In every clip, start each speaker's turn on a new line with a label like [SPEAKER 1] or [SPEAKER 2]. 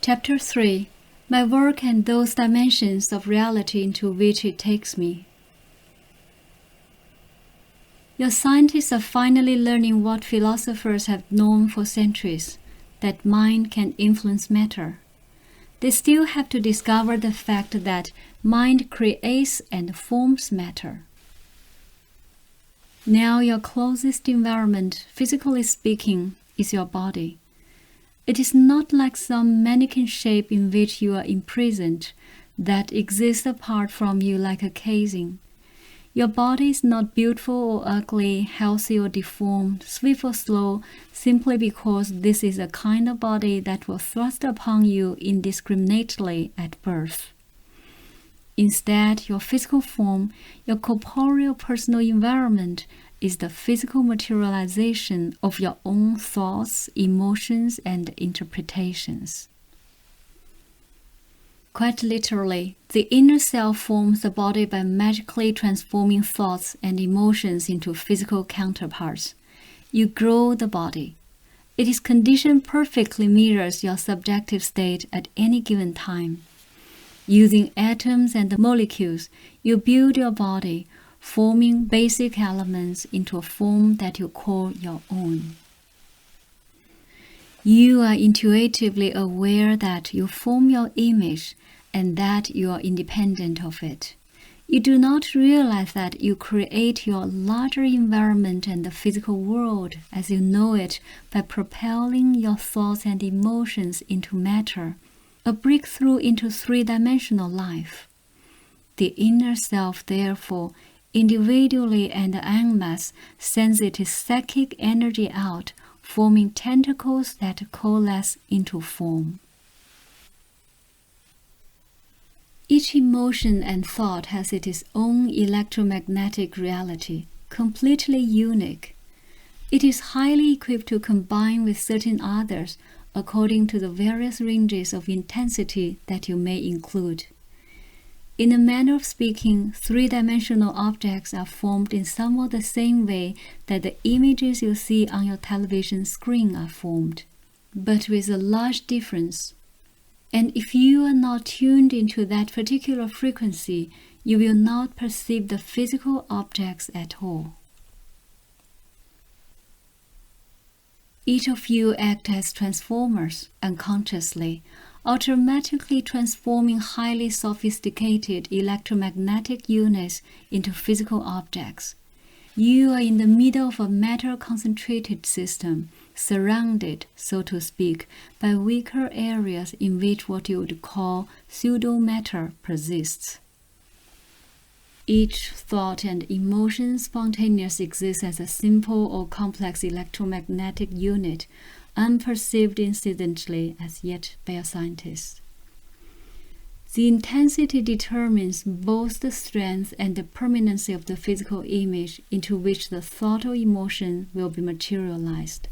[SPEAKER 1] Chapter 3. My work and those dimensions of reality into which it takes me. Your scientists are finally learning what philosophers have known for centuries, that mind can influence matter. They still have to discover the fact that mind creates and forms matter. Now your closest environment, physically speaking, is your body. It is not like some mannequin shape in which you are imprisoned that exists apart from you like a casing. Your body is not beautiful or ugly, healthy or deformed, swift or slow, simply because this is a kind of body that was thrust upon you indiscriminately at birth. Instead, your physical form, your corporeal personal environment, is the physical materialization of your own thoughts, emotions, and interpretations. Quite literally, the inner self forms the body by magically transforming thoughts and emotions into physical counterparts. You grow the body. Its condition perfectly mirrors your subjective state at any given time. Using atoms and molecules, you build your body, forming basic elements into a form that you call your own. You are intuitively aware that you form your image and that you are independent of it. You do not realize that you create your larger environment and the physical world as you know it by propelling your thoughts and emotions into matter, a breakthrough into three-dimensional life. The inner self, therefore, individually and en masse, sends its psychic energy out, forming tentacles that coalesce into form. Each emotion and thought has its own electromagnetic reality, completely unique. It is highly equipped to combine with certain others according to the various ranges of intensity that you may include. In a manner of speaking, three-dimensional objects are formed in somewhat the same way that the images you see on your television screen are formed, but with a large difference. And if you are not tuned into that particular frequency, you will not perceive the physical objects at all. Each of you act as transformers unconsciously, automatically transforming highly sophisticated electromagnetic units into physical objects. You are in the middle of a matter-concentrated system, surrounded, so to speak, by weaker areas in which what you would call pseudo-matter persists. Each thought and emotion spontaneously exists as a simple or complex electromagnetic unit, unperceived incidentally as yet by a scientist. The intensity determines both the strength and the permanency of the physical image into which the thought or emotion will be materialized.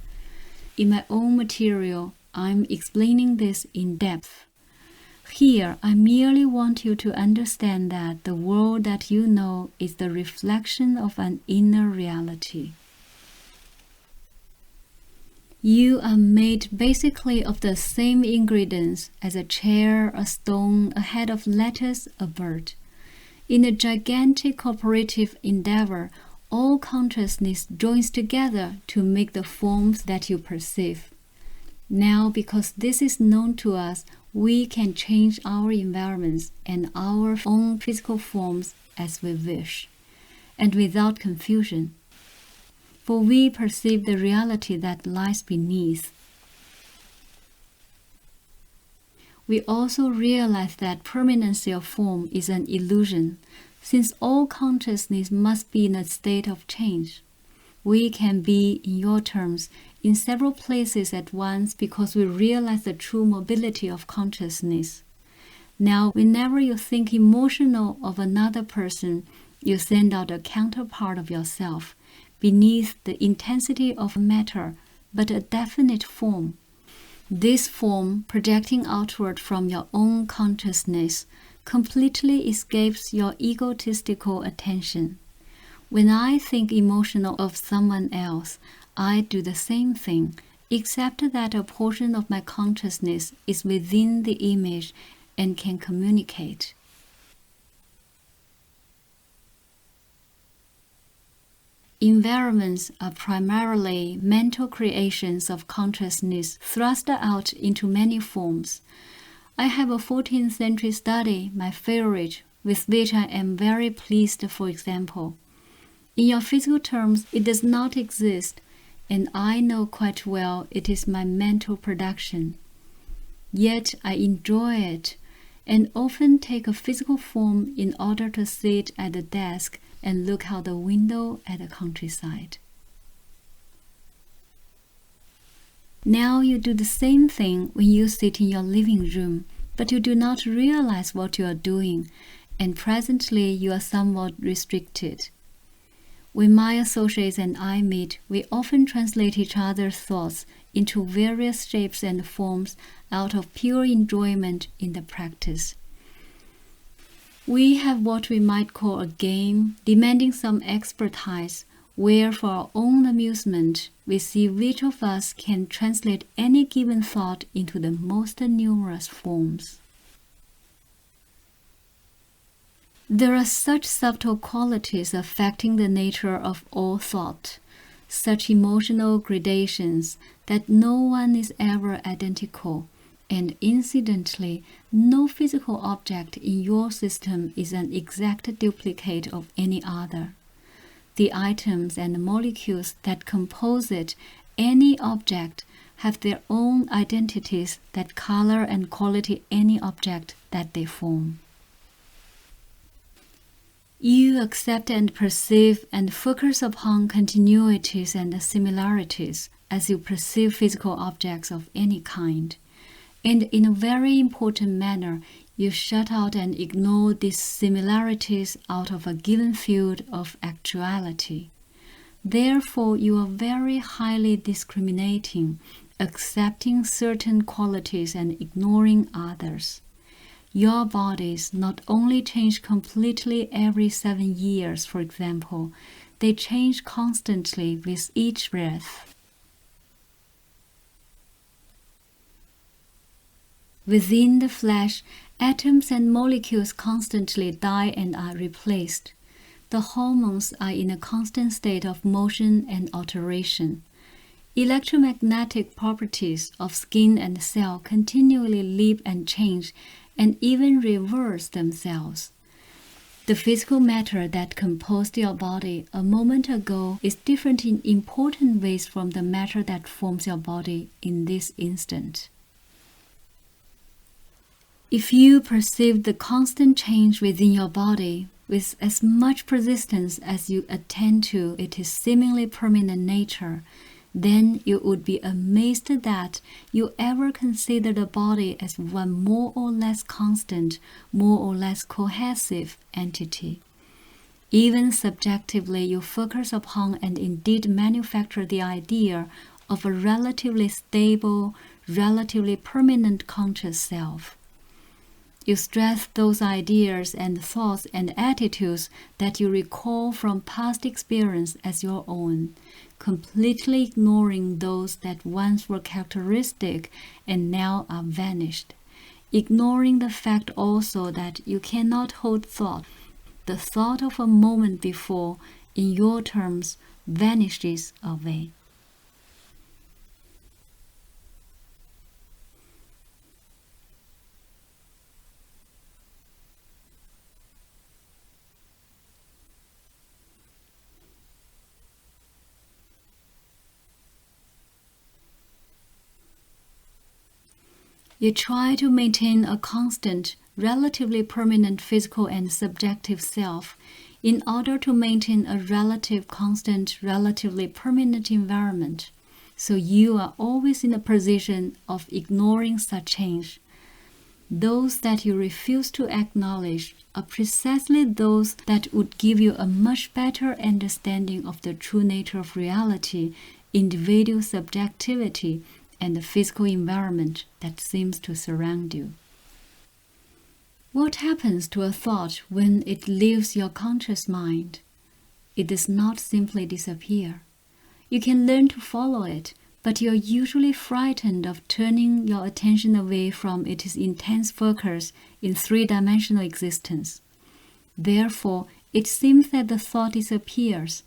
[SPEAKER 1] In my own material, I'm explaining this in depth. Here, I merely want you to understand that the world that you know is the reflection of an inner reality. You are made basically of the same ingredients as a chair, a stone, a head of lettuce, a bird. In a gigantic cooperative endeavor, all consciousness joins together to make the forms that you perceive. Now, because this is known to us, we can change our environments and our own physical forms as we wish, and without confusion. For we perceive the reality that lies beneath. We also realize that permanency of form is an illusion, since all consciousness must be in a state of change. We can be, in your terms, in several places at once because we realize the true mobility of consciousness. Now, whenever you think emotional of another person, you send out a counterpart of yourself, beneath the intensity of matter, but a definite form. This form, projecting outward from your own consciousness, completely escapes your egotistical attention. When I think emotional of someone else, I do the same thing, Accept that a portion of my consciousness is within the image and can communicate. Environments are primarily mental creations of consciousness thrust out into many forms. I have a 14th century study, my favorite, with which I am very pleased, for example. In your physical terms, it does not exist, and I know quite well it is my mental production. Yet I enjoy it, and often take a physical form in order to sit at the desk and look out the window at the countryside. Now you do the same thing when you sit in your living room, but you do not realize what you are doing, and presently you are somewhat restricted. When my associates and I meet, we often translate each other's thoughts into various shapes and forms out of pure enjoyment in the practice. We have what we might call a game, demanding some expertise, where for our own amusement, we see which of us can translate any given thought into the most numerous forms. There are such subtle qualities affecting the nature of all thought, such emotional gradations, that no one is ever identical, and incidentally, no physical object in your system is an exact duplicate of any other. The items and molecules that compose it, any object, have their own identities that color and quality any object that they form. You accept and perceive and focus upon continuities and similarities as you perceive physical objects of any kind. And in a very important manner, you shut out and ignore these similarities out of a given field of actuality. Therefore, you are very highly discriminating, accepting certain qualities and ignoring others. Your bodies not only change completely every 7 years, for example, they change constantly with each breath. Within the flesh, atoms and molecules constantly die and are replaced. The hormones are in a constant state of motion and alteration. Electromagnetic properties of skin and cell continually leap and change and even reverse themselves. The physical matter that composed your body a moment ago is different in important ways from the matter that forms your body in this instant. If you perceive the constant change within your body with as much persistence as you attend to its seemingly permanent nature, then you would be amazed that you ever consider the body as one more or less constant, more or less cohesive entity. Even subjectively, you focus upon and indeed manufacture the idea of a relatively stable, relatively permanent conscious self. You stress those ideas and thoughts and attitudes that you recall from past experience as your own, completely ignoring those that once were characteristic and now are vanished, ignoring the fact also that you cannot hold thought. The thought of a moment before, in your terms, vanishes away. You try to maintain a constant, relatively permanent physical and subjective self in order to maintain a relative constant, relatively permanent environment. So you are always in a position of ignoring such change. Those that you refuse to acknowledge are precisely those that would give you a much better understanding of the true nature of reality, individual subjectivity, and the physical environment that seems to surround you. What happens to a thought when it leaves your conscious mind? It does not simply disappear. You can learn to follow it, but you're usually frightened of turning your attention away from its intense focus in three-dimensional existence. Therefore, it seems that the thought disappears.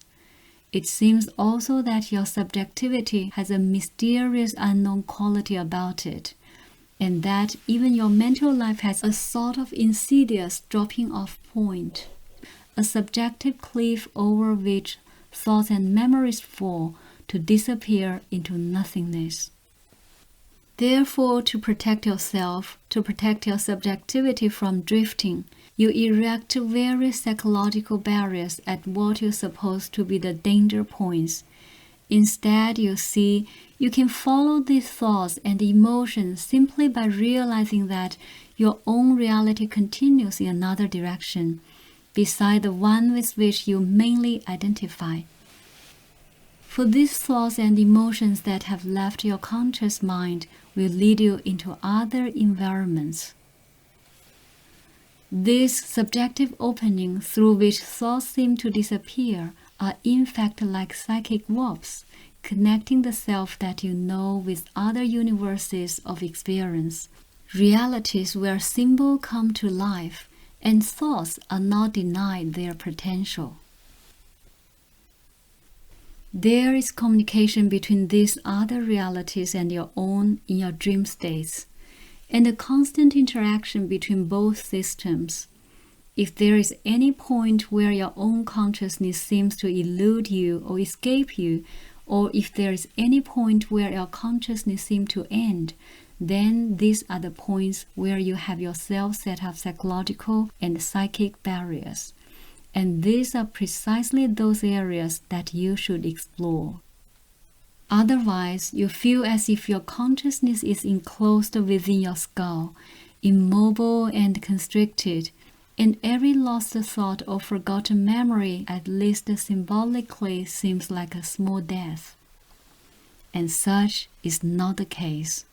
[SPEAKER 1] It seems also that your subjectivity has a mysterious unknown quality about it, and that even your mental life has a sort of insidious dropping off point, a subjective cliff over which thoughts and memories fall to disappear into nothingness. Therefore, to protect yourself, to protect your subjectivity from drifting, you erect various psychological barriers at what you suppose to be the danger points. Instead, you see, you can follow these thoughts and emotions simply by realizing that your own reality continues in another direction, beside the one with which you mainly identify. For these thoughts and emotions that have left your conscious mind will lead you into other environments. These subjective openings through which thoughts seem to disappear are in fact like psychic warps, connecting the self that you know with other universes of experience, realities where symbols come to life and thoughts are not denied their potential. There is communication between these other realities and your own in your dream states, and a constant interaction between both systems. If there is any point where your own consciousness seems to elude you or escape you, or if there is any point where your consciousness seems to end, then these are the points where you have yourself set up psychological and psychic barriers. And these are precisely those areas that you should explore. Otherwise, you feel as if your consciousness is enclosed within your skull, immobile and constricted, and every lost thought or forgotten memory, at least symbolically, seems like a small death. And such is not the case.